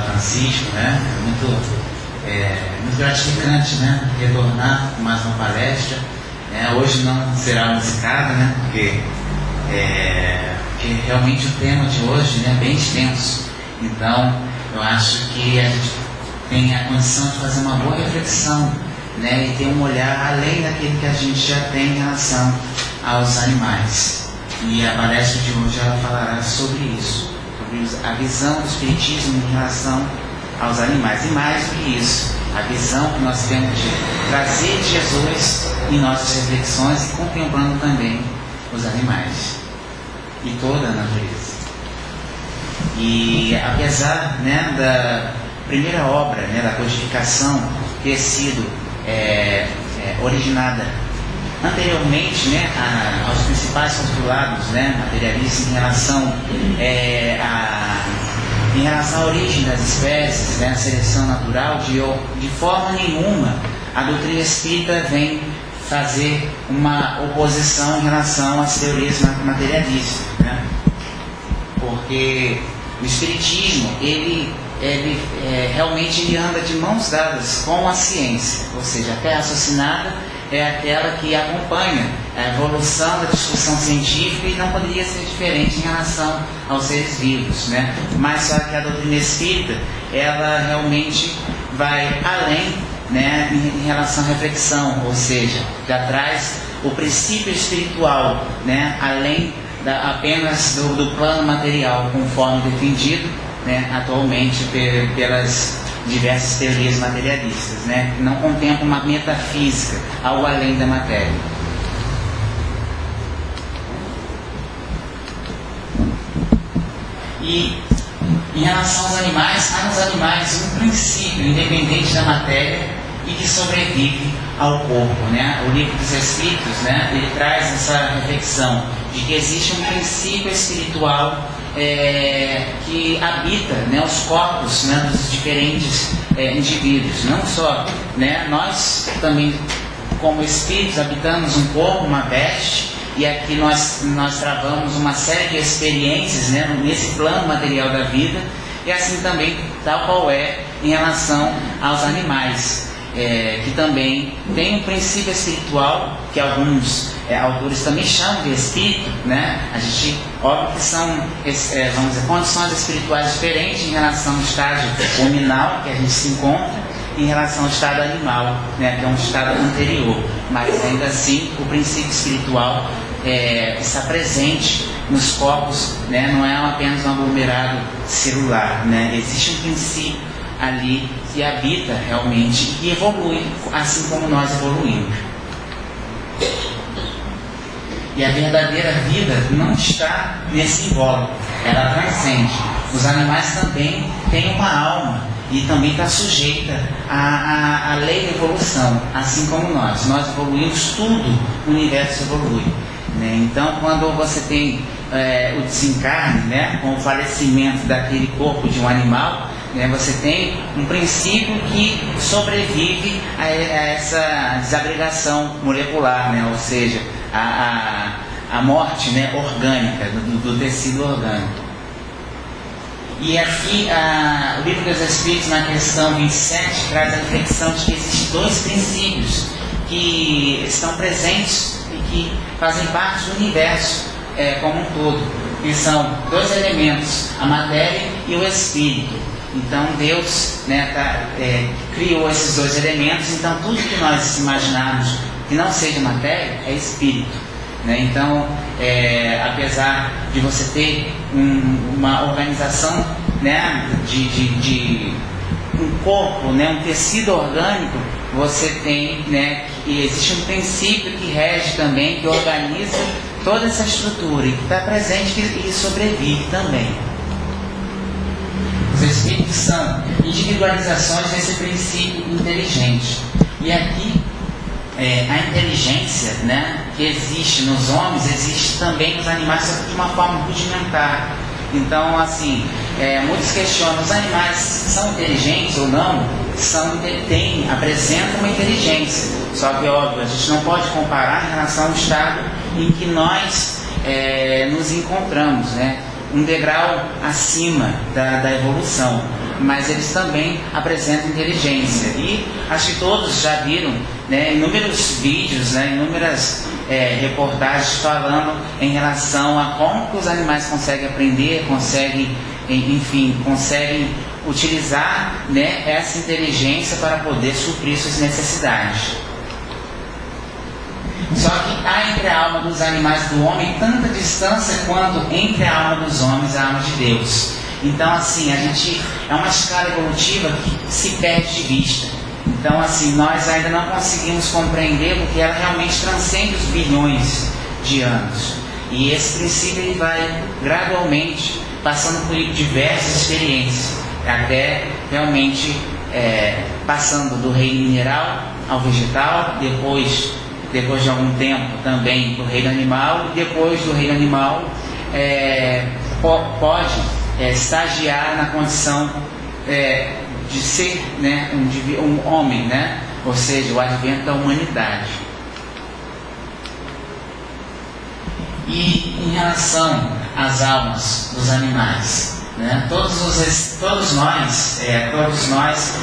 Padre Francisco, né? Muito gratificante, né? Retornar com mais uma palestra. Hoje não será musicada, né? Porque realmente o tema de hoje, né, é bem extenso. Então, eu acho que a gente tem a condição de fazer uma boa reflexão, né, e ter um olhar além daquele que a gente já tem em relação aos animais. E a palestra de hoje ela falará sobre isso, sobre a visão do Espiritismo em relação aos animais. E mais do que isso, a visão que nós temos de trazer Jesus em nossas reflexões e contemplando também os animais e toda a natureza. E apesar, né, da primeira obra, né, da codificação ter sido originada anteriormente, né, aos principais postulados, né, materialistas em relação à origem das espécies, né, a seleção natural, de forma nenhuma a doutrina espírita vem fazer uma oposição em relação às teorias materialistas, né? Porque o Espiritismo realmente anda de mãos dadas com a ciência, ou seja, a fé raciocinada é aquela que acompanha a evolução da discussão científica e não poderia ser diferente em relação aos seres vivos, né? Mas só que a doutrina espírita ela realmente vai além, né, em relação à reflexão, ou seja, já traz o princípio espiritual, né, além apenas do plano material, conforme defendido, né, atualmente pelas diversas teorias materialistas, né, que não contemplam uma metafísica, algo além da matéria. E em relação aos animais, há nos animais um princípio independente da matéria e que sobrevive ao corpo, né? O Livro dos Espíritos, né, ele traz essa reflexão de que existe um princípio espiritual que habita, né, os corpos, né, dos diferentes indivíduos. Não só, né, nós também, como espíritos, habitamos um corpo, uma veste, e aqui nós travamos uma série de experiências, né, nesse plano material da vida, e assim também, tal qual é em relação aos animais. Que também tem um princípio espiritual que alguns autores também chamam de espírito, né? A gente, óbvio que são vamos dizer, condições espirituais diferentes em relação ao estágio hominal que a gente se encontra em relação ao estado animal, né? Que é um estado anterior, mas ainda assim o princípio espiritual está presente nos corpos, né? Não é apenas um aglomerado celular, né? Existe um princípio ali que habita realmente e evolui, assim como nós evoluímos. E a verdadeira vida não está nesse invólucro, ela transcende. Os animais também têm uma alma e também está sujeita à lei da evolução, assim como nós. Nós evoluímos, tudo o universo evolui, né? Então, quando você tem o desencarne, né, com o falecimento daquele corpo de um animal, né, você tem um princípio que sobrevive a essa desagregação molecular, né, ou seja, a morte, né, orgânica, do tecido orgânico. E aqui o Livro dos Espíritos, na questão 27, traz a reflexão de que existem dois princípios que estão presentes e que fazem parte do universo como um todo, que são dois elementos, a matéria e o espírito. Então Deus, né, criou esses dois elementos, então tudo que nós imaginarmos que não seja matéria é espírito, né? Então, apesar de você ter uma organização, né, de um corpo, né, um tecido orgânico, você tem, né, e existe um princípio que rege também, que organiza toda essa estrutura e que está presente e sobrevive também. Os espíritos são individualizações desse princípio inteligente. E aqui, a inteligência, né, que existe nos homens, existe também nos animais, só que de uma forma rudimentar. Então, assim, muitos questionam, os animais são inteligentes ou não? Apresentam uma inteligência. Só que, óbvio, a gente não pode comparar em relação ao estado em que nós nos encontramos, né? Um degrau acima da evolução. mas eles também apresentam inteligência. E acho que todos já viram, né, inúmeros vídeos, né, inúmeras reportagens falando em relação a como que os animais conseguem aprender, conseguem utilizar, né, essa inteligência para poder suprir suas necessidades. Só que há entre a alma dos animais e do homem tanta distância quanto entre a alma dos homens e a alma de Deus. Então, assim, é uma escala evolutiva que se perde de vista. Então, assim, nós ainda não conseguimos compreender porque ela realmente transcende os bilhões de anos. E esse princípio ele vai gradualmente passando por diversas experiências, até realmente passando do reino mineral ao vegetal, depois de algum tempo também do reino animal, e depois do reino animal pode estagiar na condição de ser, né, um homem, né? Ou seja, o advento da humanidade. E em relação às almas dos animais, né? Todos nós,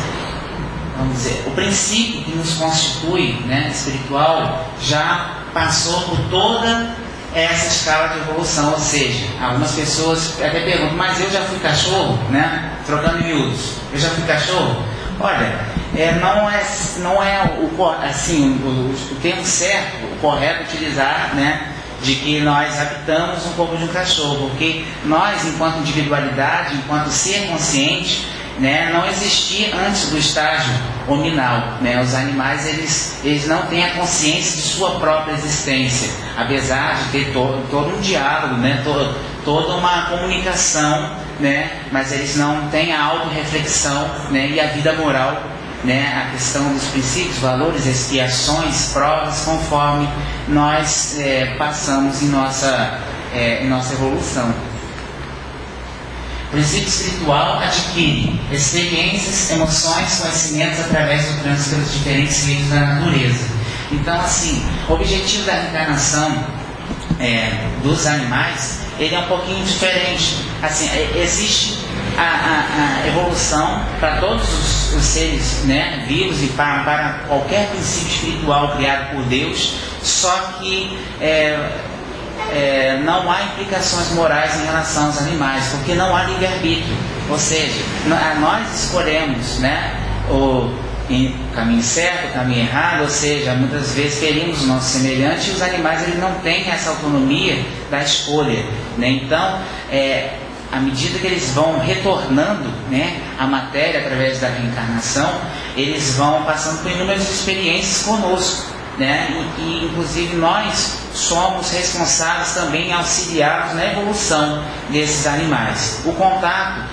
vamos dizer, o princípio que nos constitui, né, espiritual, já passou por toda essa escala de evolução. Ou seja, algumas pessoas até perguntam, mas eu já fui cachorro, né? Trocando em miúdos, eu já fui cachorro? Olha, não é o termo certo, o correto utilizar, né, de que nós habitamos um pouco de um cachorro, porque nós, enquanto individualidade, enquanto ser consciente, né, não existia antes do estágio hominal, né? Os animais eles não têm a consciência de sua própria existência, apesar de ter todo um diálogo, né? Toda uma comunicação, né? Mas eles não têm a autorreflexão, né? E a vida moral, né? A questão dos princípios, valores, expiações, provas, conforme nós passamos em nossa evolução. O princípio espiritual adquire experiências, emoções, conhecimentos através do trânsito pelos diferentes reinos da natureza. Então, assim, o objetivo da reencarnação dos animais, ele é um pouquinho diferente. Assim, existe a evolução para todos os seres, né, vivos e para qualquer princípio espiritual criado por Deus, só que não há implicações morais em relação aos animais, porque não há livre-arbítrio. Ou seja, nós escolhemos, né, o caminho certo, o caminho errado, ou seja, muitas vezes ferimos o nosso semelhante, e os animais eles não têm essa autonomia da escolha, né? Então, à medida que eles vão retornando, né, à matéria através da reencarnação, eles vão passando por inúmeras experiências conosco, né? E inclusive nós somos responsáveis também em auxiliá-los na evolução desses animais. O contato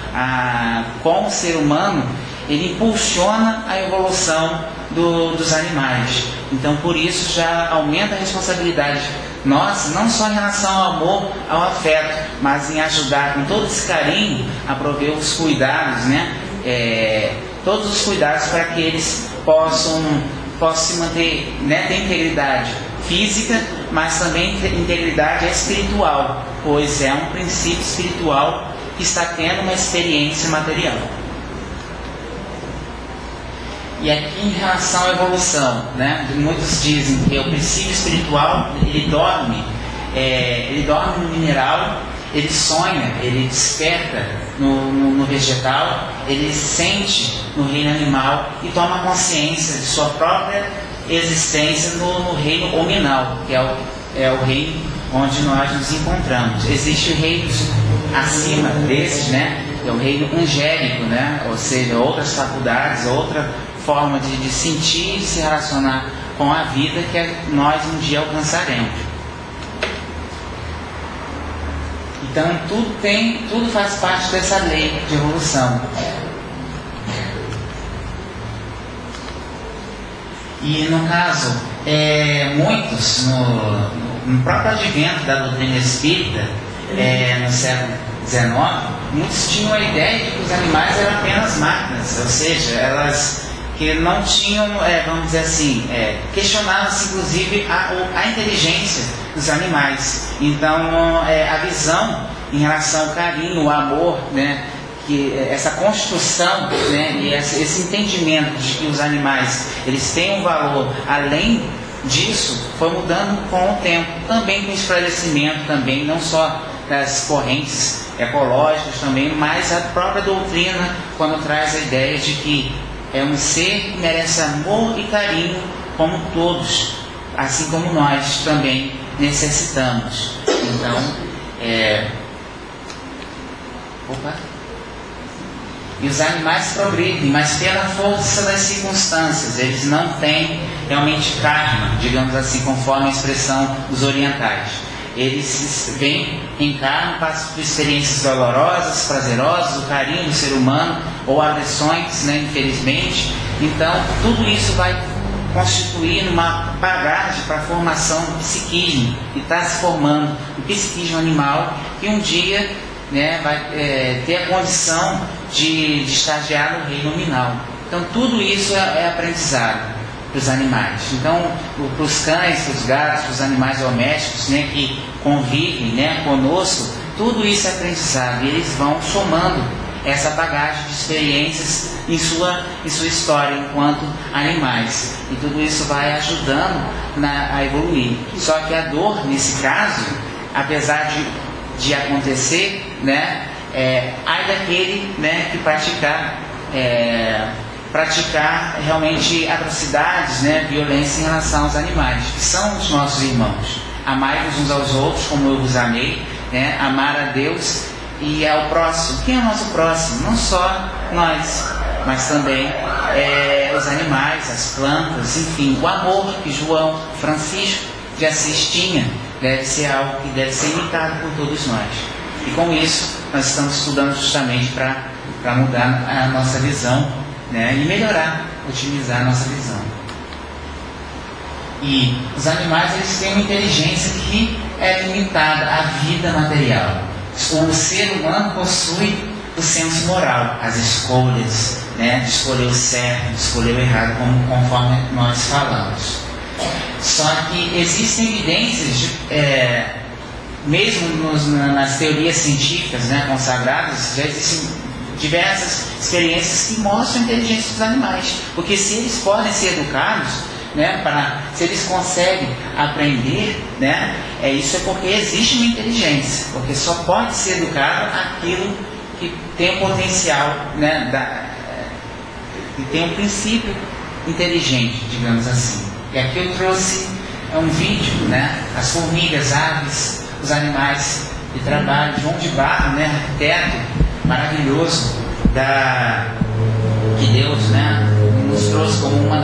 com o ser humano, ele impulsiona a evolução dos animais. Então, por isso, já aumenta a responsabilidade nossa, não só em relação ao amor, ao afeto, mas em ajudar com todo esse carinho a prover os cuidados, né? Todos os cuidados para que eles possam se manter, né, ter integridade física, mas também integridade espiritual, pois é um princípio espiritual que está tendo uma experiência material. E aqui em relação à evolução, né, muitos dizem que o princípio espiritual ele dorme no mineral, ele sonha, ele desperta no vegetal, ele sente no reino animal e toma consciência de sua própria existência no reino hominal, que é o reino onde nós nos encontramos. Existem reinos acima desses, né? É o reino angélico, né? Ou seja, outras faculdades, outra forma de sentir e de se relacionar com a vida que nós um dia alcançaremos. Então tudo faz parte dessa lei de evolução. E no caso, muitos no próprio advento da doutrina espírita, no século XIX, muitos tinham a ideia de que os animais eram apenas máquinas, ou seja, elas que não tinham, vamos dizer assim, questionava-se inclusive a inteligência dos animais. Então, a visão em relação ao carinho, o amor, né, essa construção, né, e esse entendimento de que os animais eles têm um valor além disso, foi mudando com o tempo, também com o esclarecimento, também não só das correntes ecológicas também, mas a própria doutrina, quando traz a ideia de que é um ser que merece amor e carinho como todos, assim como nós também necessitamos. Então, e os animais progridem, mas pela força das circunstâncias. Eles não têm realmente karma, digamos assim, conforme a expressão dos orientais. Eles vêm, encarnam, passam por experiências dolorosas, prazerosas, o carinho do ser humano, ou agressões, né, infelizmente. Então, tudo isso vai constituir uma bagagem para a formação do psiquismo, que está se formando, o psiquismo animal, que um dia, né, vai ter a condição de estagiar no reino nominal. Então tudo isso é aprendizado para os animais. Então, para os cães, para os gatos, para os animais domésticos, né, que convivem, né, conosco, tudo isso é aprendizado e eles vão somando essa bagagem de experiências em sua história enquanto animais, e tudo isso vai ajudando a evoluir. Só que a dor, nesse caso, apesar de acontecer, né, ai daquele, né, que praticar realmente atrocidades, né, violência em relação aos animais, que são os nossos irmãos. Amai-vos uns aos outros como eu vos amei, né, amar a Deus e ao próximo. Quem é o nosso próximo? Não só nós, mas também os animais, as plantas, enfim, o amor que João Francisco de Assis tinha deve ser algo que deve ser imitado por todos nós. E com isso, nós estamos estudando justamente para mudar a nossa visão, né, e melhorar, otimizar a nossa visão. E os animais, eles têm uma inteligência que é limitada à vida material. O ser humano possui o senso moral, as escolhas, né, de escolher o certo, de escolher o errado, conforme nós falamos. Só que existem evidências, mesmo nas teorias científicas, né, consagradas, já existem diversas experiências que mostram a inteligência dos animais. Porque se eles podem ser educados, né, se eles conseguem aprender, né, isso é porque existe uma inteligência. Porque só pode ser educado aquilo que tem o potencial, né, que tem um princípio inteligente, digamos assim. E aqui eu trouxe um vídeo, né, as formigas, aves, os animais de trabalho, João de Barro, né, arquiteto maravilhoso que Deus, né, nos trouxe como uma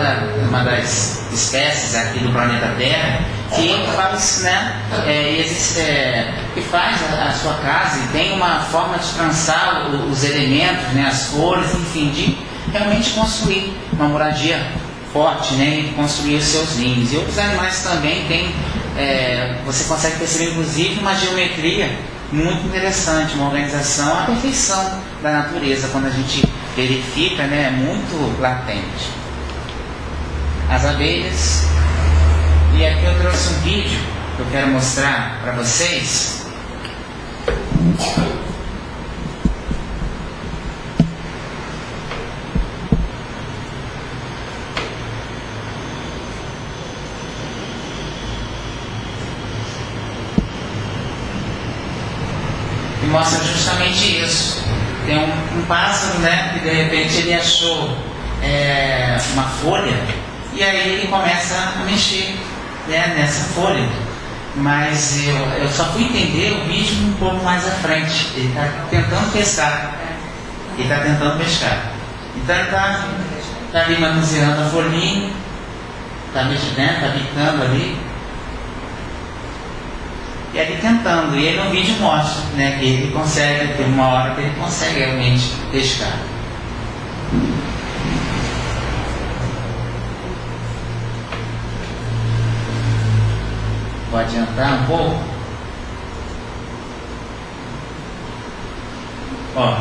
das espécies aqui do planeta Terra, que faz, né, que faz a sua casa e tem uma forma de trançar os elementos, né, as cores, enfim, de realmente construir uma moradia forte, né, e construir os seus ninhos. E outros animais também têm, você consegue perceber inclusive uma geometria muito interessante, uma organização, a perfeição da natureza, quando a gente verifica, né, é muito latente. As abelhas. E aqui eu trouxe um vídeo que eu quero mostrar para vocês. E mostra justamente isso. Tem um pássaro, né, que de repente ele achou uma folha, e aí ele começa a mexer, né, nessa folha. Mas eu só fui entender o vídeo um pouco mais à frente. Ele está tentando pescar. Então ele está ali manuseando a folhinha, está mexendo, está picando ali. E ali tentando, e aí no vídeo mostra, né, que ele consegue, tem uma hora que ele consegue realmente pescar. Vou adiantar um pouco. Ó,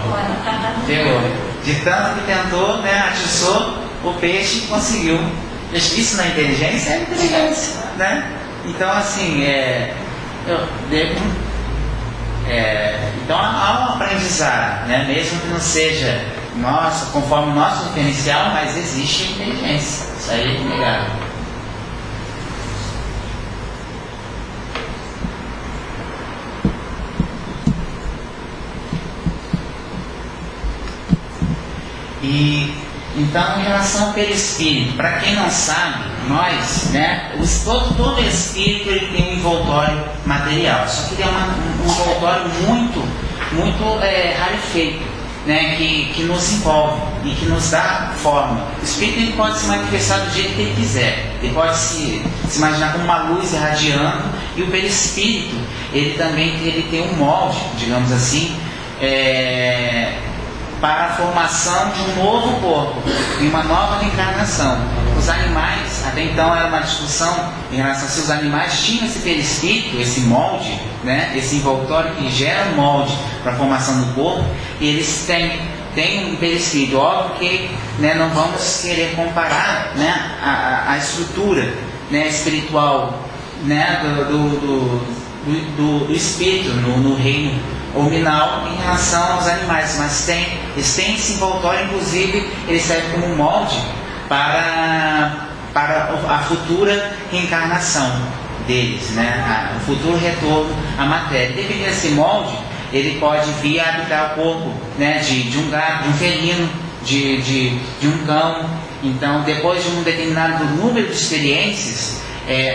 pegou. De tanto que tentou, né, atiçou o peixe e conseguiu. Isso na inteligência é inteligência, né? Então assim, então há um aprendizado, né? Mesmo que não seja conforme o nosso diferencial, mas existe inteligência. Isso aí é inegável. E então, em relação ao perispírito, para quem não sabe, nós, né, todo espírito ele tem um envoltório material, só que ele é um envoltório muito rarefeito, né, que nos envolve e que nos dá forma. O espírito ele pode se manifestar do jeito que ele quiser, ele pode se imaginar como uma luz irradiando, e o perispírito ele também tem um molde, digamos assim, para a formação de um novo corpo, de uma nova reencarnação. Os animais, até então era uma discussão em relação a se os animais tinham esse perispírito, esse molde, né, esse envoltório que gera um molde para a formação do corpo, e eles têm um perispírito. Óbvio que, né, não vamos querer comparar, né, a estrutura, né, espiritual, né, do espírito no reino horminal em relação aos animais, mas eles têm esse envoltório, inclusive ele serve como molde para a futura reencarnação deles, né? O futuro retorno à matéria. Dependendo desse molde, ele pode vir a habitar o corpo, né, de um gato, de um felino, de um cão. Então, depois de um determinado número de experiências,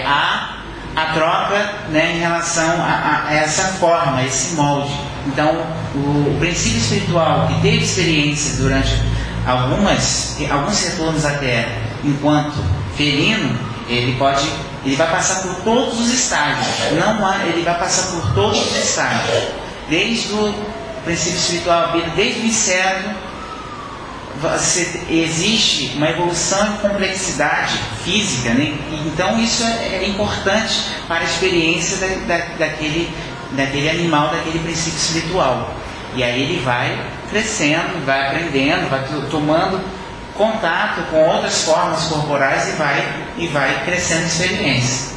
há a troca, né, em relação a essa forma, esse molde. Então, o princípio espiritual que teve experiência durante alguns retornos à Terra, enquanto felino, ele vai passar por todos os estágios. Ele vai passar por todos os estágios, desde o princípio espiritual, desde o inseto. Existe uma evolução em complexidade física, né? Então isso é importante para a experiência daquele animal, daquele princípio espiritual. E aí ele vai crescendo, vai aprendendo, vai tomando contato com outras formas corporais e vai crescendo a experiência.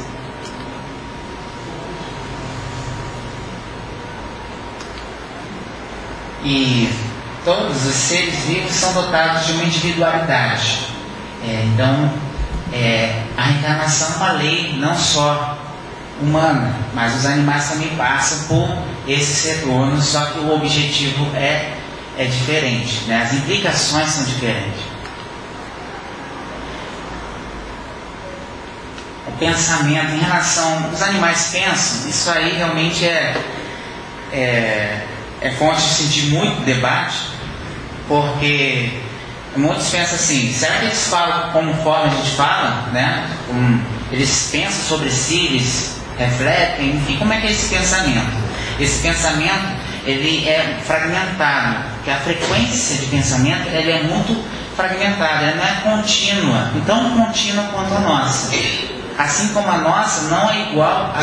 E todos os seres vivos são dotados de uma individualidade. Então, a reencarnação é uma lei não só humana, mas os animais também passam por esses retornos, só que o objetivo é diferente, né? As implicações são diferentes. O pensamento em relação... Os animais pensam, isso aí realmente é fonte de muito debate, porque muitos pensam assim, será que eles falam conforme a gente fala, né? Eles pensam sobre si, eles refletem, enfim, como é que é esse pensamento? Esse pensamento, ele é fragmentado, porque a frequência de pensamento, ela é muito fragmentada, ela não é contínua, tão contínua quanto a nossa. Assim como a nossa não é igual a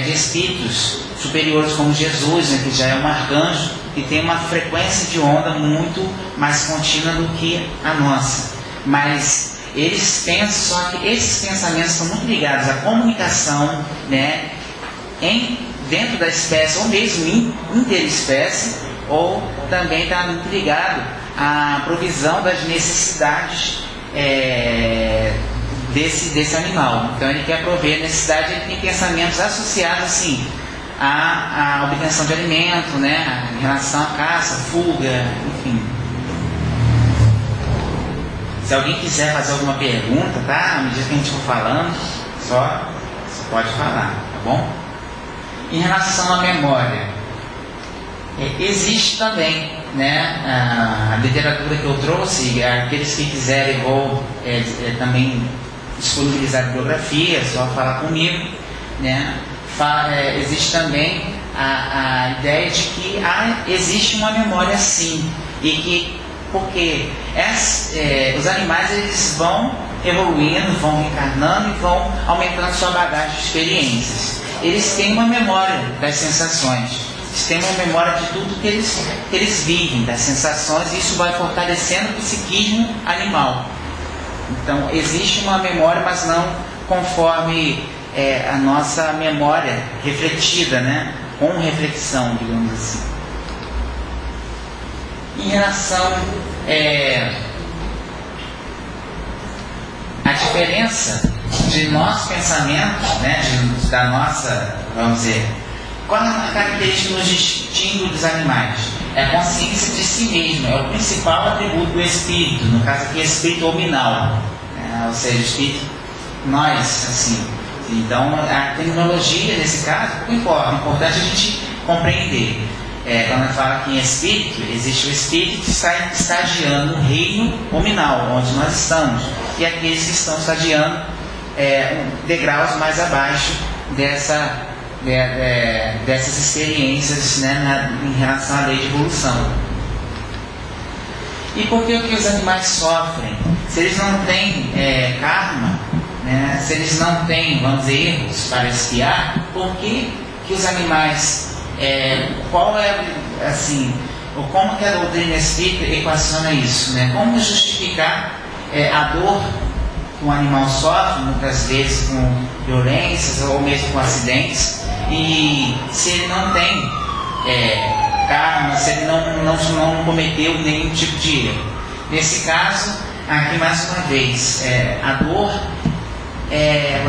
de espíritos superiores como Jesus, né, que já é um arcanjo e tem uma frequência de onda muito mais contínua do que a nossa. Mas eles pensam, só que esses pensamentos estão muito ligados à comunicação, né, dentro da espécie, ou mesmo interespécie, ou também está muito ligado à provisão das necessidades desse animal. Então ele quer prover a necessidade, ele tem pensamentos associados assim à obtenção de alimento, né, em relação à caça, fuga, enfim. Se alguém quiser fazer alguma pergunta, tá? À medida que a gente for falando, só pode falar, tá bom? Em relação à memória, existe também, né, a literatura que eu trouxe, aqueles que quiserem vou também disponibilizar a bibliografia, só falar comigo, né? Existe também a ideia de que existe uma memória sim, e que porque os animais eles vão evoluindo, vão reencarnando e vão aumentando sua bagagem de experiências. Eles têm uma memória das sensações, eles têm uma memória de tudo que eles vivem, das sensações, e isso vai fortalecendo o psiquismo animal. Então existe uma memória, mas não conforme a nossa memória refletida, né? Com reflexão, digamos assim. Em relação à diferença de nosso pensamento, né, da nossa, vamos dizer, qual a característica que nos distingue dos animais? É a consciência de si mesmo, é o principal atributo do espírito, no caso aqui, espírito hominal, ou seja, espírito, nós, assim. Então, a terminologia, nesse caso, não importa, é importante a gente compreender. Quando a fala aqui em espírito, existe o espírito que está estagiando o reino hominal, onde nós estamos, e aqueles que estão estagiando degraus mais abaixo dessas experiências, né, em relação à lei de evolução. E por que os animais sofrem? Se eles não têm karma, né, se eles não têm, vamos dizer, erros para expiar, por que os animais, qual é, assim, ou como que a doutrina espírita equaciona isso, né? Como justificar a dor que um animal sofre, muitas vezes com violências ou mesmo com acidentes, e se ele não tem karma, se ele não cometeu nenhum tipo de erro. Nesse caso, aqui mais uma vez, a dor é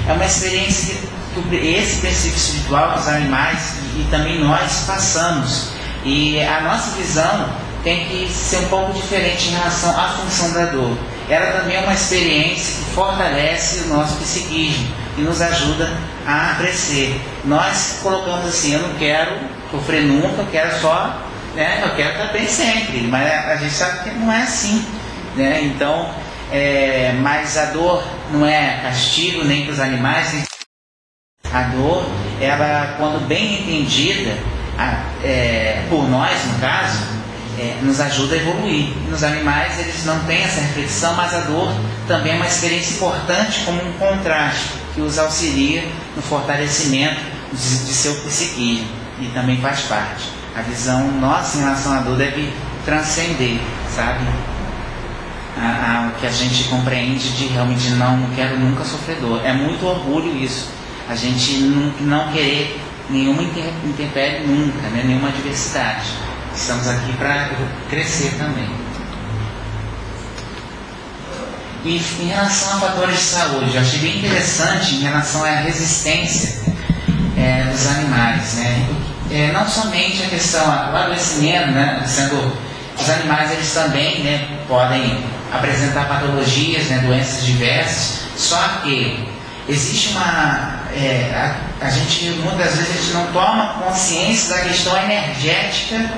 uma experiência que esse princípio espiritual dos animais e também nós passamos, e a nossa visão tem que ser um pouco diferente em relação à função da dor. Ela também é uma experiência que fortalece o nosso psiquismo e nos ajuda a crescer. Nós colocamos assim: eu não quero sofrer nunca, eu quero só, né, eu quero estar bem sempre, mas a gente sabe que não é assim, né? Então, mas a dor não é castigo nem para os animais, nem... A dor, ela, quando bem entendida por nós, no caso, nos ajuda a evoluir. Nos animais, eles não têm essa reflexão, mas a dor também é uma experiência importante como um contraste que os auxilia no fortalecimento de seu psiquismo, e também faz parte. A visão nossa em relação à dor deve transcender, sabe? O que a gente compreende de realmente não quero nunca sofrer dor. É muito orgulho isso. A gente não querer nenhuma intempérie nunca, né? Nenhuma adversidade. Estamos aqui para crescer também. E em relação a fatores de saúde, eu achei bem interessante em relação à resistência dos animais, né? Não somente a questão do adoecimento, né? Os animais, eles também, né, podem apresentar patologias, né, doenças diversas, só que existe a gente, muitas vezes, a gente não toma consciência da questão energética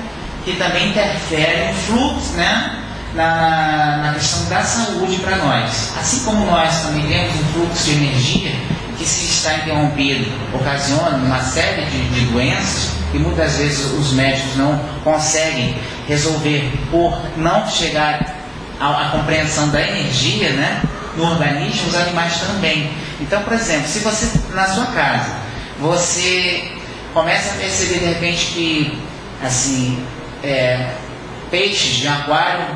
que também interfere no fluxo, né, na questão da saúde para nós. Assim como nós também temos um fluxo de energia que, se está interrompido, ocasiona uma série de doenças que muitas vezes os médicos não conseguem resolver por não chegar à compreensão da energia, né, no organismo. Os animais também. Então, por exemplo, se você, na sua casa, você começa a perceber de repente que, assim, peixes de aquário,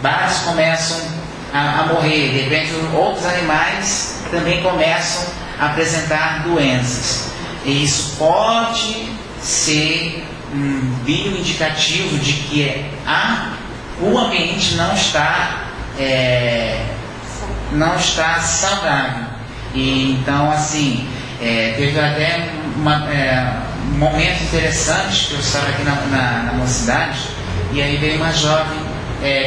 vários começam a morrer, de repente outros animais também começam a apresentar doenças. E isso pode ser um bioindicativo de que o ambiente não está saudável. E então, assim, teve até um momento interessante que eu estava aqui na mocidade, e aí veio uma jovem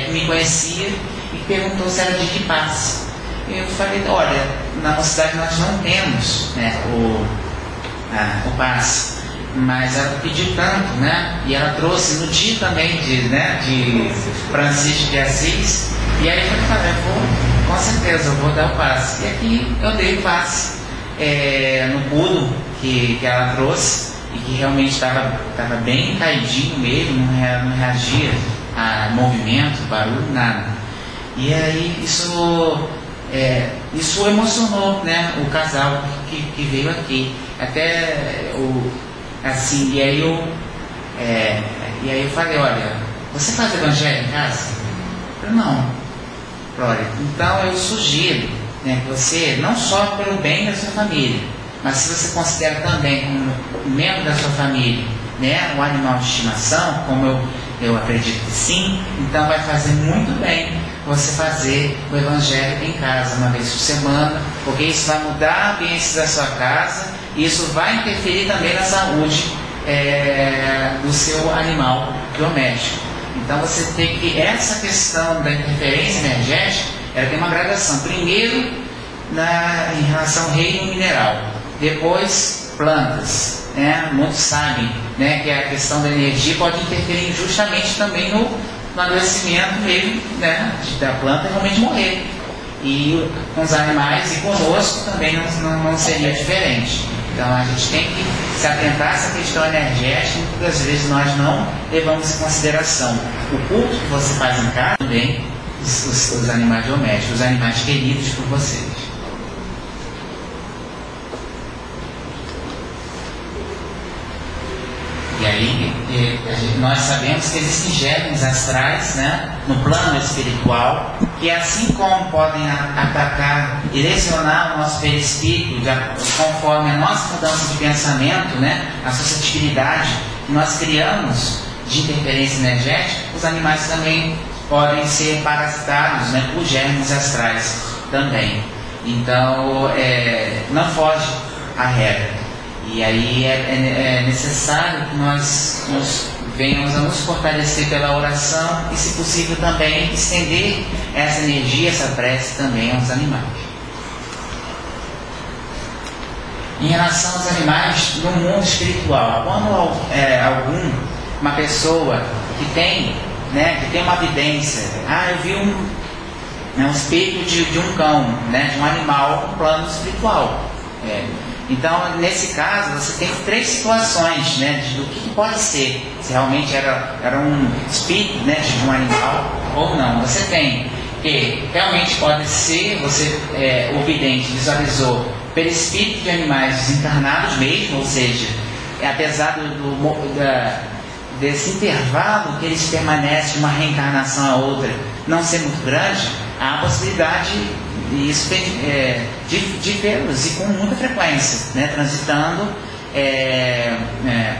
que me conhecia e perguntou se era de que passe. Eu falei: olha, na mocidade nós não temos, né, o passe, mas ela pediu tanto, né, e ela trouxe no dia também de Francisco de Assis, e aí eu falei: com certeza eu vou dar o passe. E aqui eu dei o passe no pulo que ela trouxe, e que realmente estava bem caidinho mesmo, não reagia a movimento, barulho, nada. E aí isso emocionou, né, o casal que veio aqui. Até assim, e aí eu falei: olha, você faz evangelho em casa? Eu falei: não. Olha, então eu sugiro, né, que você, não só pelo bem da sua família, mas se você considera também como membro da sua família, né, o animal de estimação, como eu acredito que sim, então vai fazer muito bem você fazer o Evangelho em casa, uma vez por semana, porque isso vai mudar a ambiência da sua casa, e isso vai interferir também na saúde do seu animal doméstico. Então você tem que, essa questão da interferência energética, ela tem uma gradação. Primeiro, em relação ao reino mineral, depois plantas, né? Muitos sabem, né, que a questão da energia pode interferir justamente também no adoecimento mesmo, né, da planta realmente morrer. E com os animais e conosco também não seria diferente. Então a gente tem que se atentar a essa questão energética, muitas das vezes nós não levamos em consideração o culto que você faz em casa, também os animais domésticos, os animais queridos por vocês. E aí nós sabemos que existem germes astrais, né, no plano espiritual, que assim como podem atacar e lesionar o nosso perispírito, conforme a nossa mudança de pensamento, né, a suscetibilidade que nós criamos de interferência energética, os animais também podem ser parasitados, né, por germes astrais também. Então não foge à regra. E aí é necessário que nós venhamos a nos fortalecer pela oração e, se possível, também estender essa energia, essa prece também aos animais. Em relação aos animais no mundo espiritual, quando uma pessoa que tem uma vidência, eu vi um espírito de um cão, né, de um animal no plano espiritual. Então, nesse caso, você tem 3 situações, né, do que pode ser, se realmente era um espírito, né, de um animal ou não. Você tem que realmente pode ser, o vidente visualizou perispírito de animais desencarnados mesmo, ou seja, apesar desse intervalo que eles permanecem de uma reencarnação a outra não ser muito grande, há a possibilidade de vê-los, e com muita frequência, né, transitando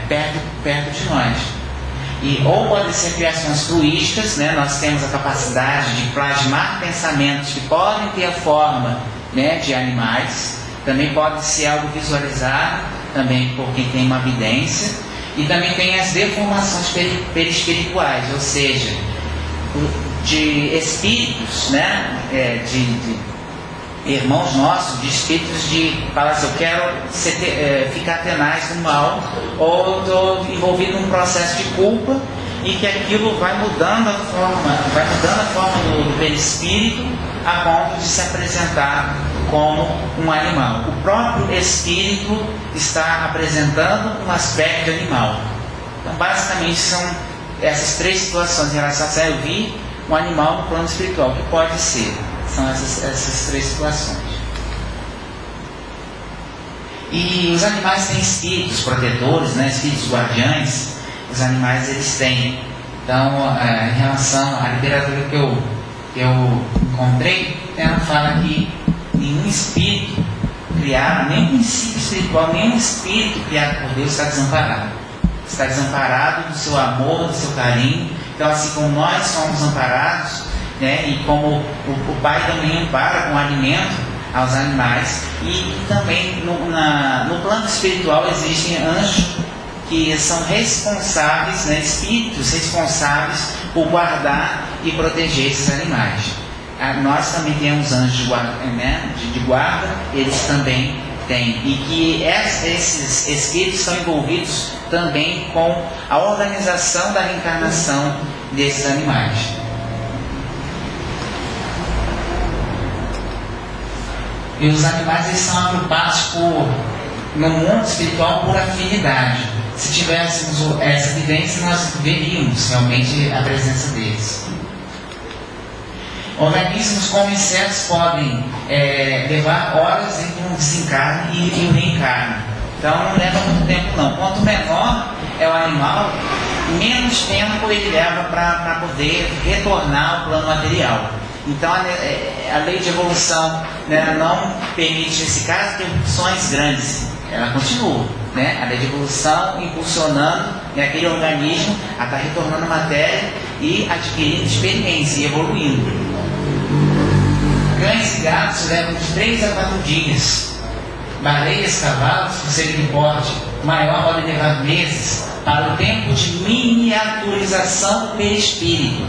perto de nós. Ou podem ser criações fluísticas, né, nós temos a capacidade de plasmar pensamentos que podem ter a forma, né, de animais. Também pode ser algo visualizado, também por quem tem uma vidência. E também tem as deformações perispirituais, ou seja, de espíritos, né, de irmãos nossos, de espíritos de falar assim, eu quero ficar tenaz no mal, ou estou envolvido num processo de culpa, e que aquilo vai mudando a forma do perispírito a ponto de se apresentar como um animal. O próprio espírito está apresentando um aspecto animal. Então, basicamente, são essas 3 situações em relação a eu vi um animal no plano espiritual, que pode ser. São essas 3 situações. E os animais têm espíritos protetores, né, espíritos guardiães. Os animais, eles têm. Então, em relação à literatura que eu encontrei, ela fala que nenhum espírito criado, nem um princípio espiritual, nenhum espírito criado por Deus está desamparado. Está desamparado do seu amor, do seu carinho. Então, assim como nós somos amparados, né, e como o Pai também ampara com alimento aos animais, e também no plano espiritual existem anjos que são responsáveis, né, espíritos responsáveis por guardar e proteger esses animais. Nós também temos anjos de guarda, eles também têm, e que esses espíritos estão envolvidos também com a organização da reencarnação desses animais. E os animais, eles são agrupados no mundo espiritual por afinidade. Se tivéssemos essa evidência, nós veríamos realmente a presença deles. Organismos como insetos podem levar horas entre um desencarne e um reencarne. Então não leva muito tempo não. Quanto menor é o animal, menos tempo ele leva para poder retornar ao plano material. Então a lei de evolução, né, não permite nesse caso ter funções grandes. Ela continua, né? A lei de evolução impulsionando né, aquele organismo a estar retornando à matéria e adquirindo experiência e evoluindo. Cães e gatos levam de 3 a 4 dias. Baleias, cavalos, por serem de porte maior, podem levar meses para o tempo de miniaturização do perispírito.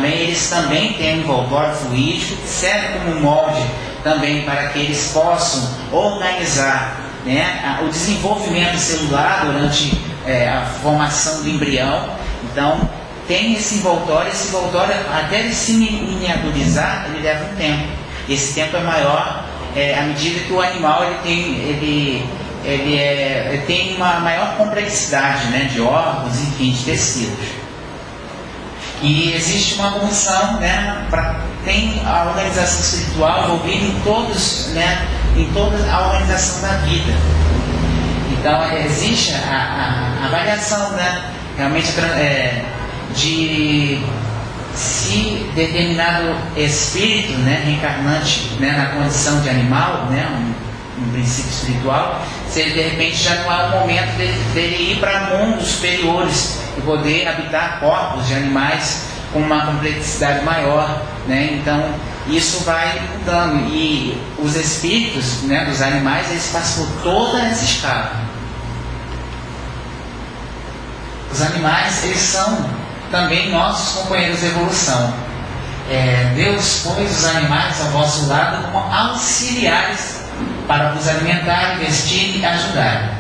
Eles também têm um envoltório fluídico que serve como molde também para que eles possam organizar, né, o desenvolvimento celular durante a formação do embrião. Então, tem esse envoltório até ele se miniaturizar, ele leva um tempo. Esse tempo é maior à medida que o animal ele tem uma maior complexidade, né, de órgãos, enfim, de tecidos. E existe uma comissão, né, tem a organização espiritual envolvida em toda a organização da vida. Então existe a avaliação, né, realmente de se determinado espírito, né, reencarnante, né, na condição de animal, né, um princípio espiritual, se ele de repente já não há o momento dele ir para mundos superiores e poder habitar corpos de animais com uma complexidade maior, né? Então isso vai mudando, e os espíritos, né, dos animais, eles passam por toda essa escala. Os animais, eles são também nossos companheiros de evolução. Deus pôs os animais ao vosso lado como auxiliares para vos alimentar, vestir e ajudar.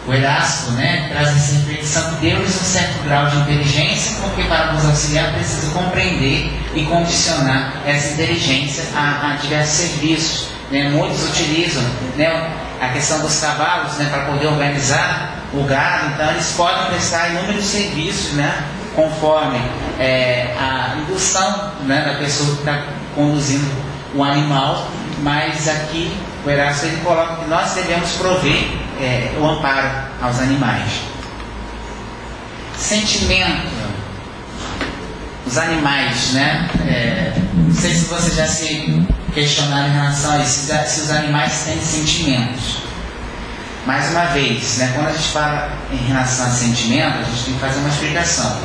O Erasto, né, traz essa reflexão que deu-lhes um certo grau de inteligência, porque para vos auxiliar precisa compreender e condicionar essa inteligência a diversos serviços, né? Muitos utilizam, né, a questão dos cavalos, né, para poder organizar o gado. Então eles podem prestar inúmeros serviços, né, conforme a indução, né, da pessoa que está conduzindo o animal. Mas aqui o Erasto ele coloca que nós devemos prover o amparo aos animais. Sentimento. Os animais, né? Não sei se vocês já se questionaram em relação a isso, se os animais têm sentimentos. Mais uma vez, né, quando a gente fala em relação a sentimento, a gente tem que fazer uma explicação.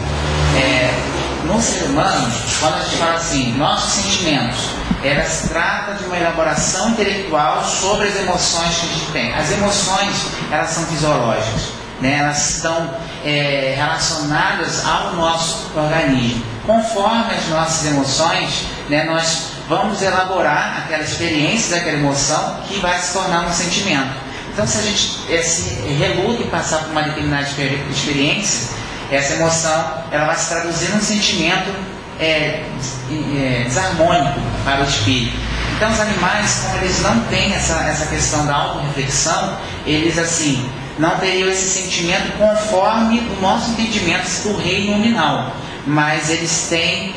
No ser humano, quando a gente fala assim, nossos sentimentos, se trata de uma elaboração intelectual sobre as emoções que a gente tem. As emoções, elas são fisiológicas, né? Elas estão relacionadas ao nosso organismo. Conforme as nossas emoções, né, nós vamos elaborar aquela experiência daquela emoção que vai se tornar um sentimento. Então, se a gente se reluta em passar por uma determinada experiência, essa emoção ela vai se traduzir num sentimento desarmônico para o espírito. Então os animais, como eles não têm essa questão da autorreflexão, eles assim não teriam esse sentimento conforme o nosso entendimento do reino nominal, mas eles têm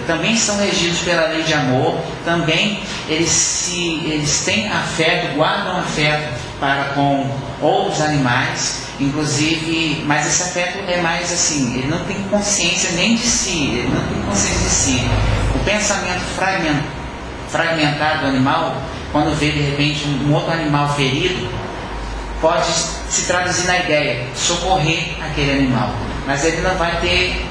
também são regidos pela lei de amor, também eles têm afeto, guardam afeto para com outros animais, inclusive, mas esse afeto é mais assim, ele não tem consciência nem de si, ele não tem consciência de si. O pensamento fragmentado do animal, quando vê de repente um outro animal ferido, pode se traduzir na ideia de socorrer aquele animal, mas ele não vai ter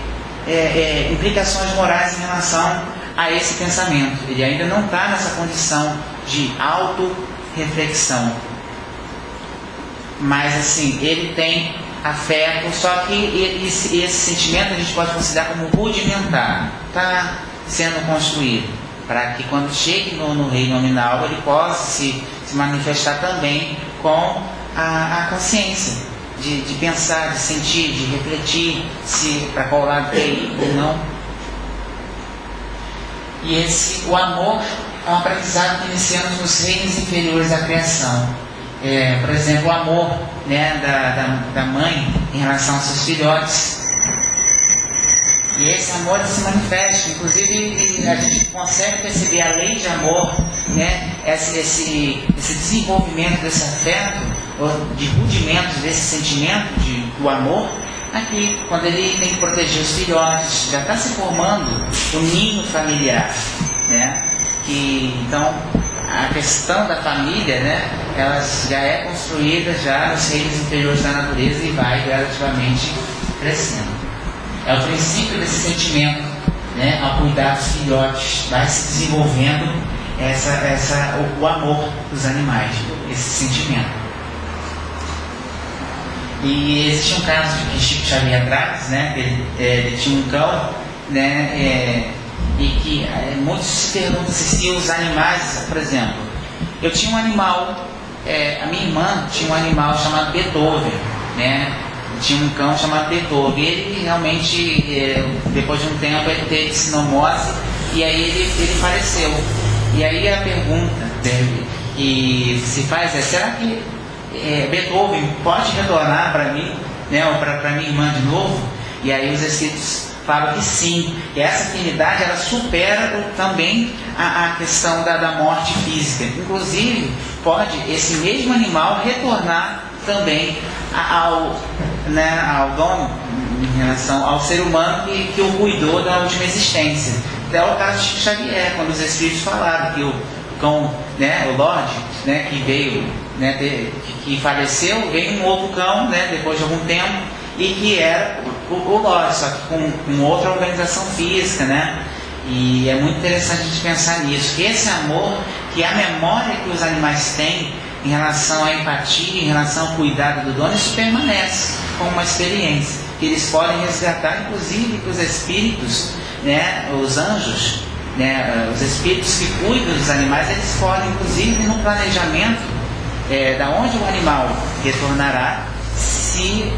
implicações morais em relação a esse pensamento. Ele ainda não está nessa condição de auto-reflexão. Mas assim, ele tem afeto, só que esse sentimento a gente pode considerar como rudimentar. Está sendo construído para que quando chegue no reino nominal ele possa se manifestar também com a consciência. De pensar, de sentir, de refletir se para qual lado quer ir ou não. E o amor é um aprendizado que iniciamos nos reinos inferiores da criação. Por exemplo, o amor, né, da mãe em relação aos seus filhotes. E esse amor se manifesta, inclusive a gente consegue perceber a lei de amor, né, esse desenvolvimento desse afeto, de rudimentos desse sentimento do amor, aqui, quando ele tem que proteger os filhotes, já está se formando o ninho familiar, né? Então, a questão da família, né, ela já é construída já nos reinos inferiores da natureza e vai gradativamente crescendo. É o princípio desse sentimento, né, ao cuidar dos filhotes, vai se desenvolvendo o amor dos animais, esse sentimento. E existe um caso de que Chico Xavier traz, né, ele tinha um cão, né, e que muitos se perguntam se os animais, por exemplo, eu tinha um animal, a minha irmã tinha um animal chamado Beethoven, né, tinha um cão chamado Beethoven, e ele realmente, depois de um tempo, ele teve sinomose, e aí ele faleceu. E aí a pergunta que se faz é, será que Beethoven pode retornar para mim, né, ou para minha irmã de novo? E aí os Espíritos falam que sim, e essa afinidade ela supera também a questão da morte física. Inclusive, pode esse mesmo animal retornar também ao dono, em relação ao ser humano que o cuidou da última existência. É o caso de Chico Xavier, quando os Espíritos falaram que o cão, né, o Lorde, né, que veio, né, que faleceu, veio um outro cão, né, depois de algum tempo, e que era o Lorde, só que com outra organização física, né? E é muito interessante a gente pensar nisso, que esse amor, que a memória que os animais têm em relação à empatia, em relação ao cuidado do dono, isso permanece como uma experiência que eles podem resgatar, inclusive que os espíritos, né, os anjos, né, os espíritos que cuidam dos animais, eles podem, inclusive no planejamento da onde o animal retornará, se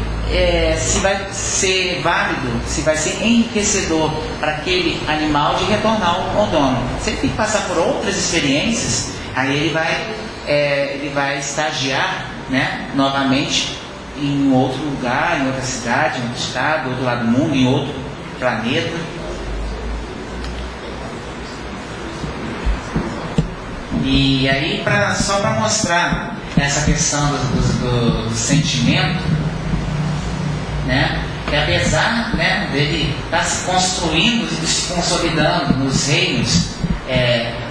vai ser válido, se vai ser enriquecedor para aquele animal de retornar ao dono. Se ele tem que passar por outras experiências, aí ele vai estagiar, né, novamente em outro lugar, em outra cidade, em outro estado, do outro lado do mundo, em outro planeta. E aí, só para mostrar essa questão do sentimento, né, que apesar, né, dele estar se construindo e se consolidando nos reinos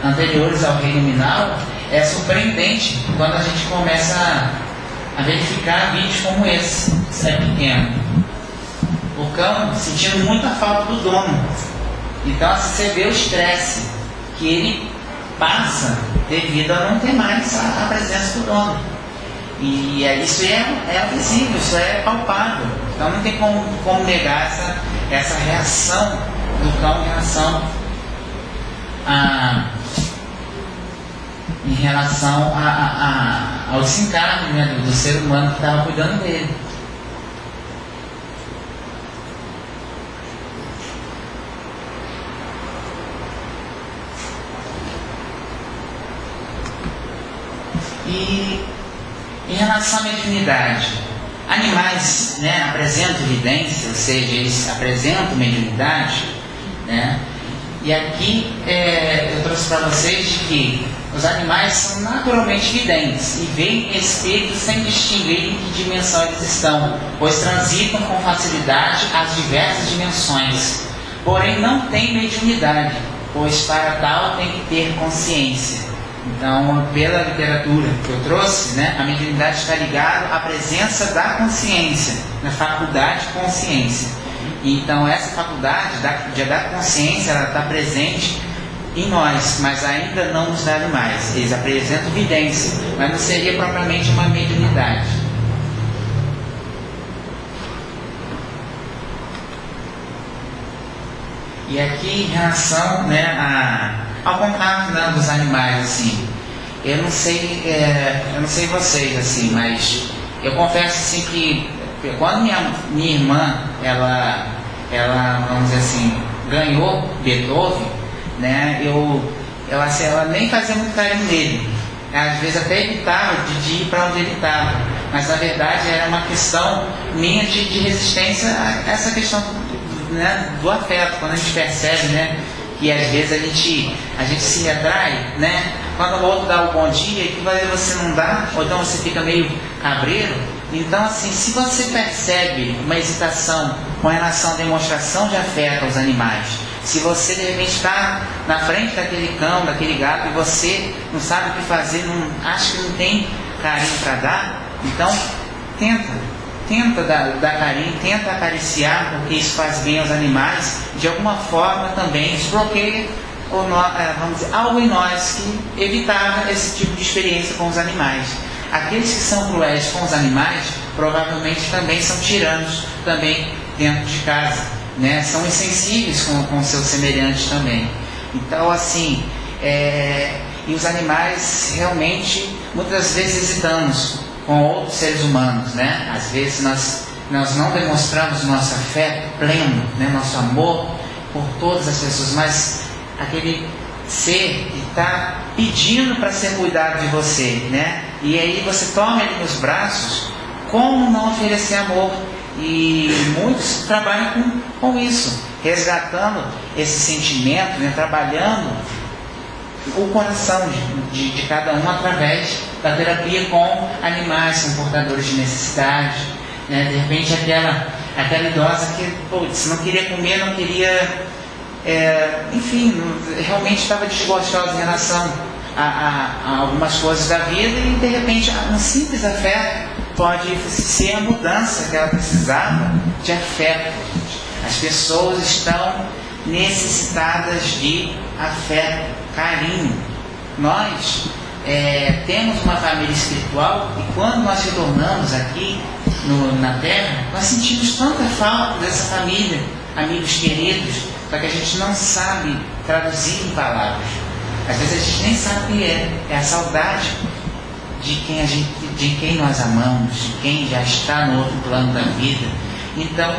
anteriores ao reino nominal, é surpreendente quando a gente começa a verificar vídeos como esse. Isso é pequeno. O cão sentindo muita falta do dono. Então você vê o estresse que ele passa devido a não ter mais a presença do dono. E isso é visível, isso é palpável. Então não tem como negar essa reação do cão em relação ao desencarne, né, do ser humano que estava cuidando dele. E em relação à mediunidade, animais, né, apresentam evidência, ou seja, eles apresentam mediunidade, né? E aqui eu trouxe para vocês de que os animais são naturalmente videntes e veem espíritos sem distinguir em que dimensão eles estão, pois transitam com facilidade as diversas dimensões. Porém, não têm mediunidade, pois para tal tem que ter consciência. Então, pela literatura que eu trouxe, né, a mediunidade está ligada à presença da consciência, na faculdade de consciência. Então, essa faculdade da consciência, ela está presente em nós, mas ainda não nos dá mais. Eles apresentam evidência, mas não seria propriamente uma mediunidade. E aqui, em relação, né, ao contato, né, dos animais, assim, eu não sei vocês, assim, mas eu confesso assim que quando minha irmã, ela vamos dizer assim, ganhou Beethoven, né, ela nem fazia muito carinho nele, às vezes até evitava de ir para onde ele estava, mas na verdade era uma questão minha de resistência a essa questão, né, do afeto, quando a gente percebe, né, que às vezes a gente se retrai, né? Quando o outro dá o bom dia, que vai você não dá, ou então você fica meio cabreiro. Então, assim, se você percebe uma hesitação com relação à demonstração de afeto aos animais, se você de repente está na frente daquele cão, daquele gato, e você não sabe o que fazer, acha que não tem carinho para dar, então tenta dar carinho, tenta acariciar, porque isso faz bem aos animais. De alguma forma também desbloqueia vamos dizer, algo em nós que evitava esse tipo de experiência com os animais. Aqueles que são cruéis com os animais provavelmente também são tiranos também dentro de casa, né? São insensíveis com seus semelhantes também. Então assim, e os animais realmente muitas vezes hesitamos com outros seres humanos, né? Às vezes nós não demonstramos nosso afeto pleno, né? Nosso amor por todas as pessoas, mas aquele ser que está pedindo para ser cuidado de você, né? E aí você toma ele nos braços, como não oferecer amor? E muitos trabalham com isso, resgatando esse sentimento, né? Trabalhando o coração de cada um através da terapia com animais, com portadores de necessidade, né? De repente aquela idosa que não queria comer, não queria, enfim, realmente estava desgostosa em relação a algumas coisas da vida, e de repente um simples afeto pode ser a mudança que ela precisava de afeto. As pessoas estão necessitadas de afeto, carinho. Nós temos uma família espiritual, e quando nós retornamos aqui na Terra, nós sentimos tanta falta dessa família, amigos queridos, só que a gente não sabe traduzir em palavras. Às vezes a gente nem sabe o que é a saudade de quem nós amamos, de quem já está no outro plano da vida. Então,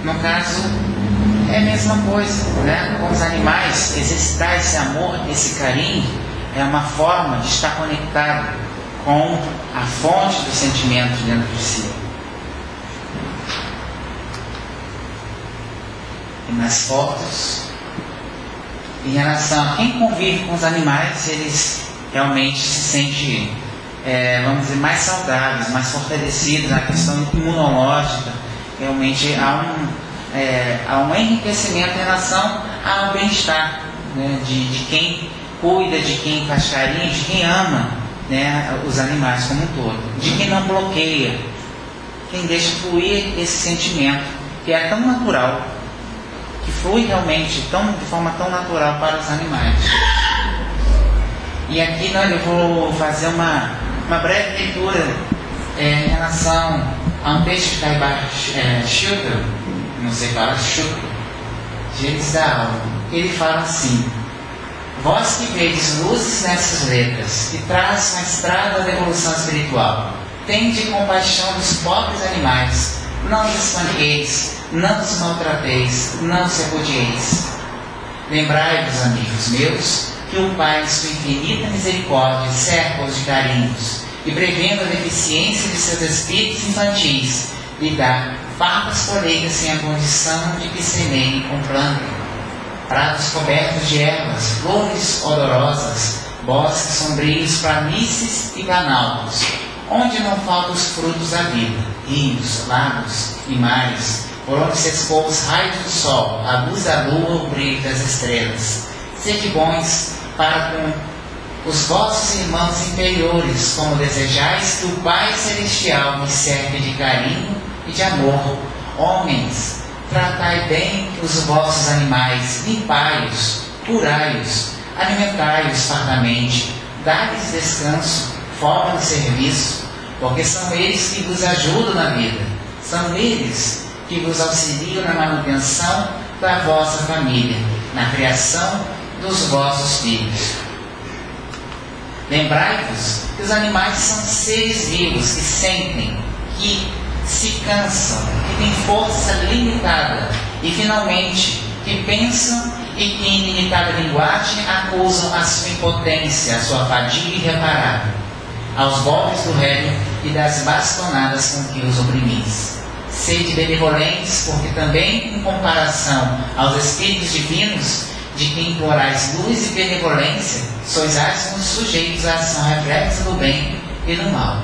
no caso, é a mesma coisa, né? Com os animais, exercitar esse amor, esse carinho, é uma forma de estar conectado com a fonte dos sentimentos dentro de si. E nas fotos, em relação a quem convive com os animais, eles realmente se sentem, vamos dizer, mais saudáveis, mais fortalecidos na questão imunológica. Realmente há um enriquecimento em relação ao bem-estar, né? De quem cuida, de quem faz carinho, de quem ama, né? Os animais como um todo, de quem não bloqueia, quem deixa fluir esse sentimento que é tão natural, que flui realmente de forma tão natural para os animais. E aqui eu vou fazer uma breve leitura em relação a um texto que está embaixo, Schutter, não sei falar, Schutter, Gênesis da Alma. Ele fala assim: vós que vedes luzes nessas letras, que traz uma estrada da evolução espiritual, tende compaixão dos pobres animais, não os espanqueis, não os maltrateis, não os repudieis. Lembrai-vos, amigos meus, que o Pai, em sua infinita misericórdia, cerca-os de carinhos, e prevendo a deficiência de seus espíritos infantis, lhe dá fartas colheitas sem a condição de que semeiem com planta, prados cobertos de ervas, flores odorosas, bosques sombrios, planícies e planaltos, onde não faltam os frutos da vida, rios, lagos e mares, por onde se expõem os raios do sol, a luz da lua, o brilho das estrelas. Sede bons para com os vossos irmãos inferiores, como desejais que o Pai Celestial vos cerque de carinho e de amor. Homens, tratai bem os vossos animais, limpai-os, curai-os, alimentai-os fartamente, dai-lhes descanso, folga no serviço, porque são eles que vos ajudam na vida, são eles que vos auxiliam na manutenção da vossa família, na criação dos vossos filhos. Lembrai-vos que os animais são seres vivos que sentem, que se cansam, que têm força limitada e, finalmente, que pensam e que, em limitada linguagem, acusam a sua impotência, a sua fadiga irreparável, aos golpes do reino e das bastonadas com que os oprimis. Sede benevolentes, porque também, em comparação aos espíritos divinos, de quem implorais luz e benevolência, sois asmos sujeitos à ação reflexa do bem e do mal.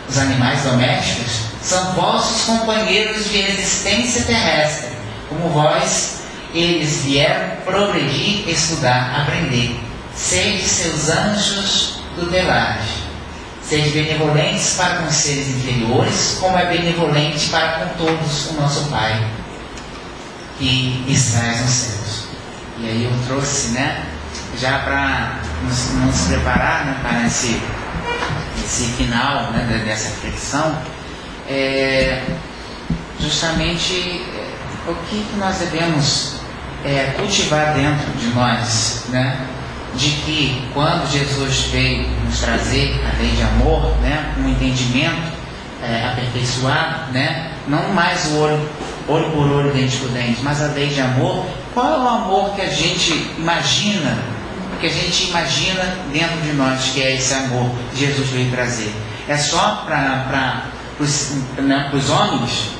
Os animais domésticos são vossos companheiros de existência terrestre, como vós Eles vieram progredir, estudar, aprender. Sede seus anjos tutelares. Sede benevolentes para com os seres inferiores, como é benevolente para com todos o nosso Pai, que estás nos céus. E aí eu trouxe, já para nos preparar, para esse final, dessa reflexão, justamente o que nós devemos cultivar dentro de nós, de que quando Jesus veio nos trazer a lei de amor, um entendimento aperfeiçoado, não mais o olho por olho, dente por dente, mas a lei de amor. Qual é o amor que a gente imagina, dentro de nós, que é esse amor que Jesus veio trazer? É só para os homens?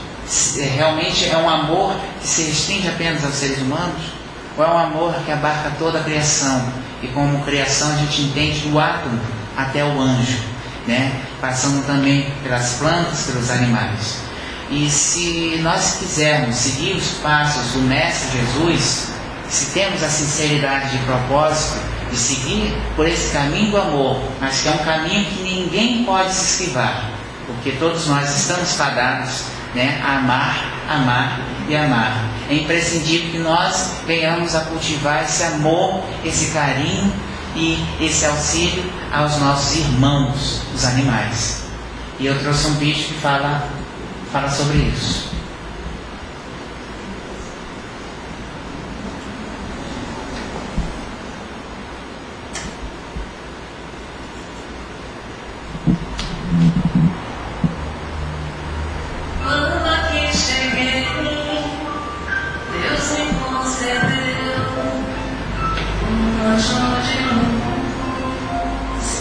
Realmente é um amor que se restringe apenas aos seres humanos? Ou é um amor que abarca toda a criação? E como criação a gente entende do átomo até o anjo, passando também pelas plantas, pelos animais. E se nós quisermos seguir os passos do Mestre Jesus, se temos a sinceridade de propósito de seguir por esse caminho do amor, mas que é um caminho que ninguém pode se esquivar, porque todos nós estamos fadados a amar, amar e amar. É imprescindível que nós venhamos a cultivar esse amor, esse carinho e esse auxílio aos nossos irmãos, os animais. E eu trouxe um vídeo que fala sobre isso. Quando aqui cheguei, Deus me concedeu um anjo de luz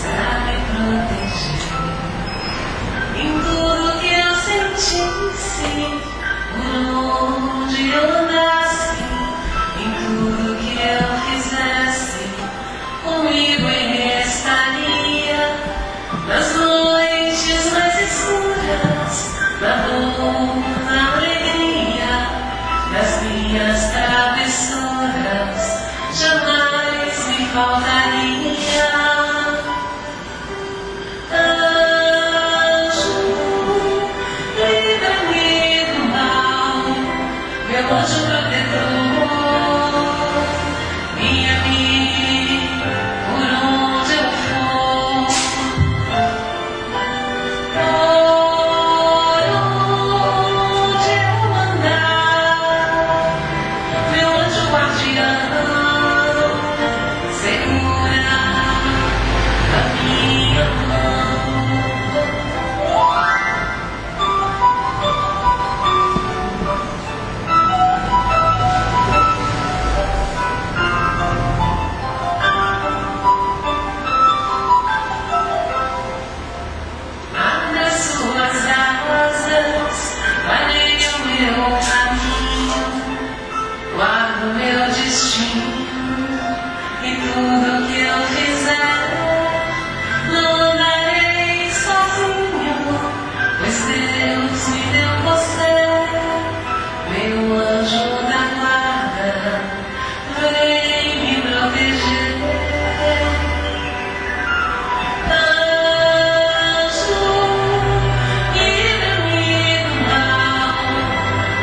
para me proteger em tudo que eu sentisse, por onde eu andasse, em tudo que eu fizesse, comigo ele estaria, nas noites mais escuras, na dor, na alegria, nas minhas travessuras, jamais me faltaria. Anjo protetor, minha amiga, por onde eu for, por onde eu andar, meu anjo guardião, segura a minha mão. Guardo meu destino e tudo que eu fizer, não andarei sozinho, pois Deus me deu você, meu anjo da guarda, vem me proteger. Anjo, livra-me do mal,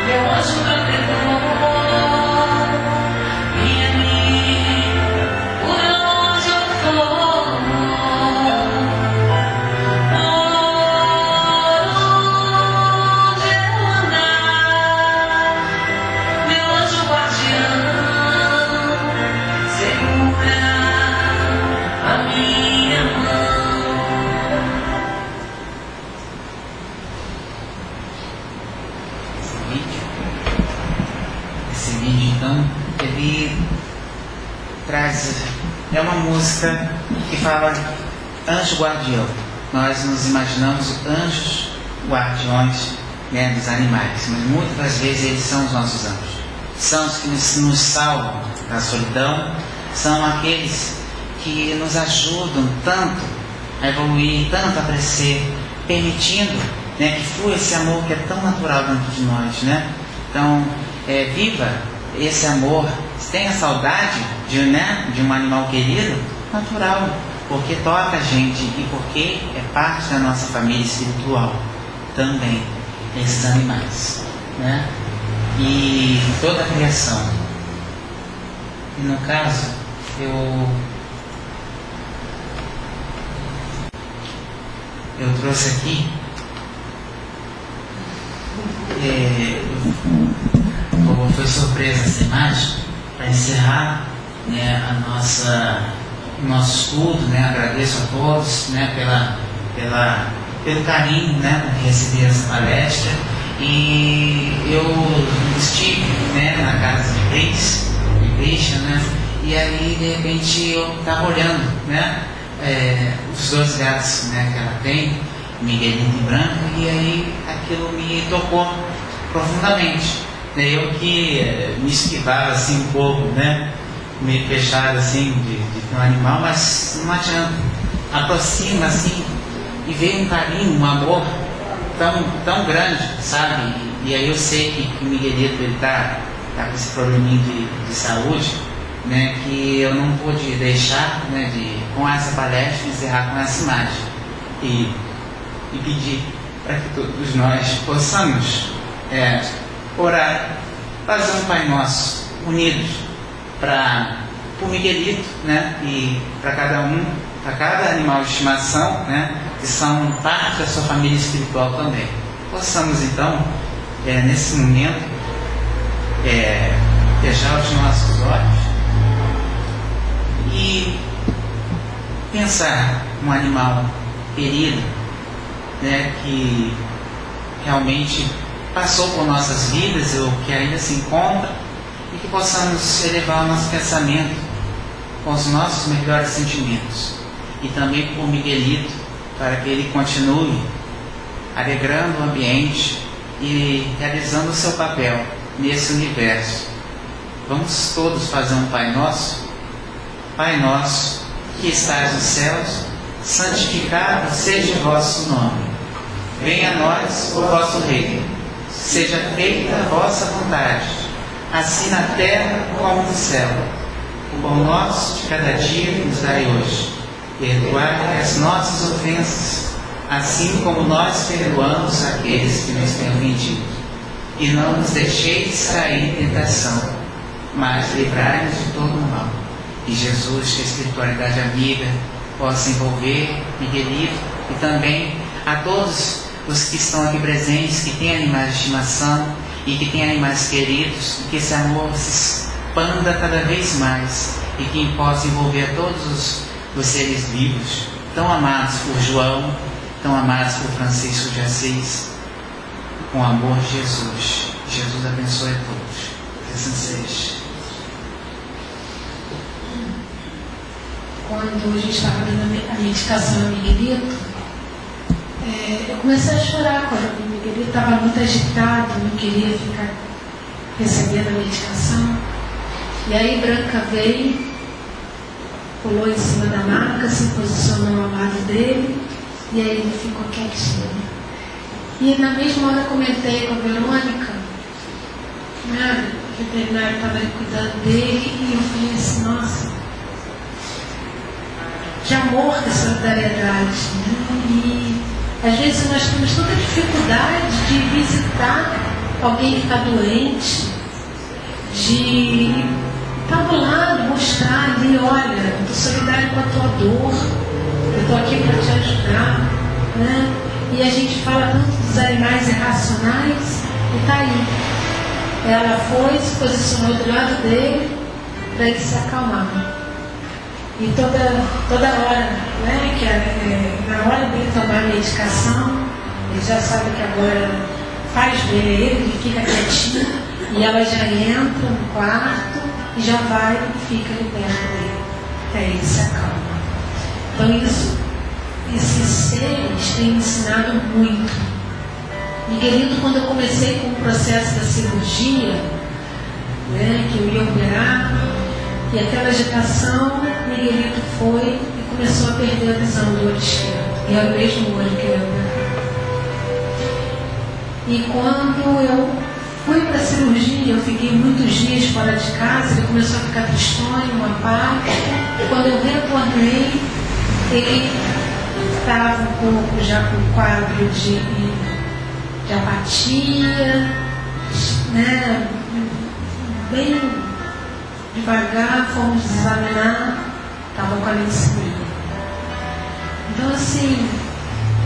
meu anjo protetor. Esse vídeo, então, ele traz, é uma música que fala anjo guardião. Nós nos imaginamos anjos guardiões, dos animais, mas muitas das vezes eles são os nossos anjos. São os que nos salvam da solidão, são aqueles que nos ajudam tanto a evoluir, tanto a crescer, permitindo que flua esse amor que é tão natural dentro de nós, Então, viva esse amor, tem a saudade de um animal querido, natural, porque toca a gente e porque é parte da nossa família espiritual também, esses animais, né? E toda a criação. E no caso, eu trouxe aqui como foi surpresa essa imagem, para encerrar, né, o nosso estudo, né? Agradeço a todos, né, pelo carinho, né, com que recebi essa palestra. E eu estive, né, na casa de Krishna, né, e aí de repente eu estava olhando, né, os dois gatos, né, que ela tem, Miguelito e Branca, e aí aquilo me tocou profundamente. Eu que me esquivava assim um pouco, né, meio fechado assim de um animal, mas não adianta, aproxima assim e veio um carinho, um amor tão grande, sabe? E aí eu sei que o Miguelito ele tá com esse probleminha de saúde, né, que eu não pude deixar, né, com essa palestra encerrar com essa imagem e pedir para que todos nós possamos orar, fazer um Pai Nosso unidos para o Miguelito, né, e para cada animal de estimação, né, que são parte da sua família espiritual também. Possamos então, nesse momento, fechar os nossos olhos e pensar um animal querido, né, que realmente passou por nossas vidas ou que ainda se encontra, e que possamos elevar o nosso pensamento com os nossos melhores sentimentos e também por Miguelito, para que ele continue alegrando o ambiente e realizando o seu papel nesse universo. Vamos todos fazer um Pai Nosso. Pai nosso, que estás nos céus, santificado seja o vosso nome. Venha a nós o vosso reino. Seja feita a vossa vontade, assim na terra como no céu. O pão nosso de cada dia nos dai hoje. Perdoai as nossas ofensas, assim como nós perdoamos aqueles que nos têm ofendido. E não nos deixeis cair em tentação, mas livrai-nos de todo o mal. E Jesus, que a espiritualidade amiga possa envolver Miguelito e também a todos os que estão aqui presentes, que têm animais de estimação e que têm animais queridos, e que esse amor se expanda cada vez mais e que possa envolver a todos os seres vivos, tão amados por João, tão amados por Francisco de Assis, com o amor de Jesus. Jesus abençoe a todos. Que assim seja. Quando a gente estava dando a medicação ao Miguelito, eu comecei a chorar quando o Miguelito estava muito agitado, não queria ficar recebendo a medicação. E aí Branca veio, pulou em cima da maca, se posicionou ao lado dele, e aí ele ficou quietinho. E na mesma hora eu comentei com a Verônica, né, o veterinário estava cuidando dele, e eu falei assim, nossa, que amor, que solidariedade, né? E às vezes nós temos tanta dificuldade de visitar alguém que está doente, de estar do lado, mostrar ali, olha, eu estou solidário com a tua dor, eu estou aqui para te ajudar, né? E a gente fala tanto dos animais irracionais, e está aí. Ela foi, se posicionou do lado dele para ele se acalmar. E toda hora, né, que na hora dele tomar a medicação, ele já sabe que agora faz bem a ele fica quietinho, e ela já entra no quarto e já vai e fica ali perto dele, até ele se acalma. Então esses seres têm me ensinado muito. Miguelito, quando eu comecei com o processo da cirurgia, né, que eu ia operar, e aquela agitação, Miguelito foi e começou a perder a visão do olho esquerdo. E era o mesmo olho que ele operava. E quando eu Fui para a cirurgia, eu fiquei muitos dias fora de casa, ele começou a ficar tristonho, uma parte. Quando eu retornei, ele estava um pouco já com quadro de apatia, né? Bem devagar, fomos examinar, estava com a leucemia. Então, assim,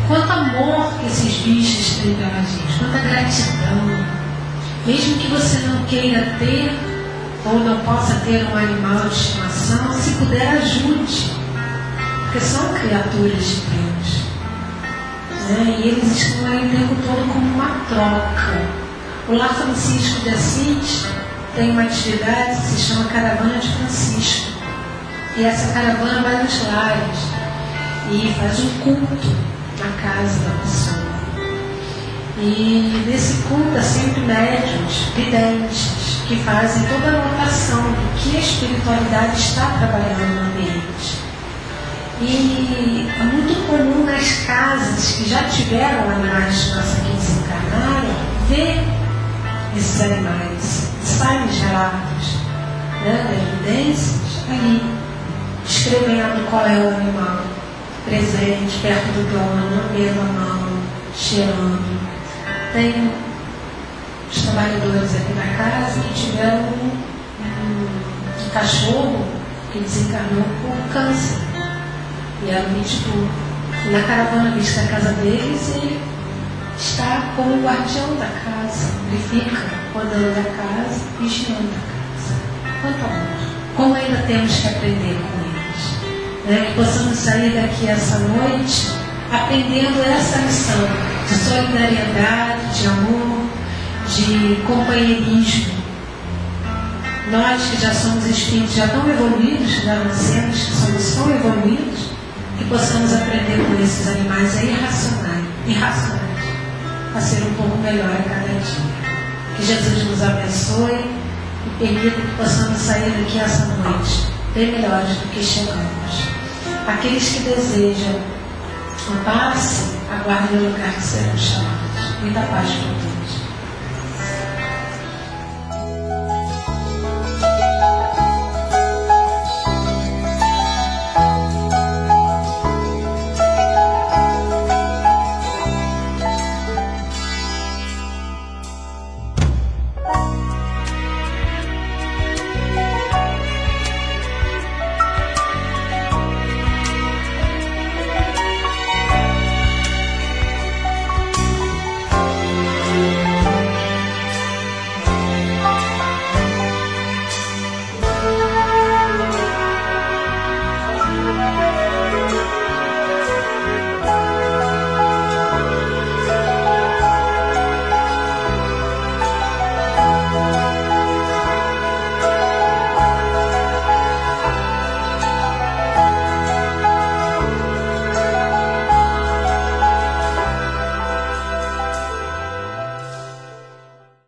quanto amor que esses bichos têm pela gente, quanta gratidão. Mesmo que você não queira ter ou não possa ter um animal de estimação, se puder, ajude. Porque são criaturas de Deus. Né? E eles estão aí o tempo todo como uma troca. O Lar Francisco de Assis tem uma atividade que se chama Caravana de Francisco. E essa caravana vai nos lares e faz um culto na casa da pessoa. E nesse culto há sempre médiuns, videntes, que fazem toda a anotação do que a espiritualidade está trabalhando no ambiente. E é muito comum nas casas que já tiveram animais de estimação que desencarnaram, ver esses animais. Saem os relatos, né, das evidências ali, descrevendo qual é o animal presente, perto do dono, lambendo a mão, cheirando. Tem os trabalhadores aqui na casa que tiveram um cachorro que desencarnou por câncer. E era um pitbull. E na caravana vista da casa deles, ele está como o guardião da casa. Ele fica rodando da casa, vigiando a casa. Quanto amor. Como ainda temos que aprender com eles. Né? Que possamos sair daqui essa noite aprendendo essa lição de solidariedade, de amor, de companheirismo. Nós que já somos espíritos já tão evoluídos, já nascemos, que somos tão evoluídos, que possamos aprender com esses animais irracionais, a ser um pouco melhor a cada dia. Que Jesus nos abençoe e permita que possamos sair daqui essa noite bem melhores do que chegamos. Aqueles que desejam um passe, aguardem o lugar que serão chamados. Muita paz para todos.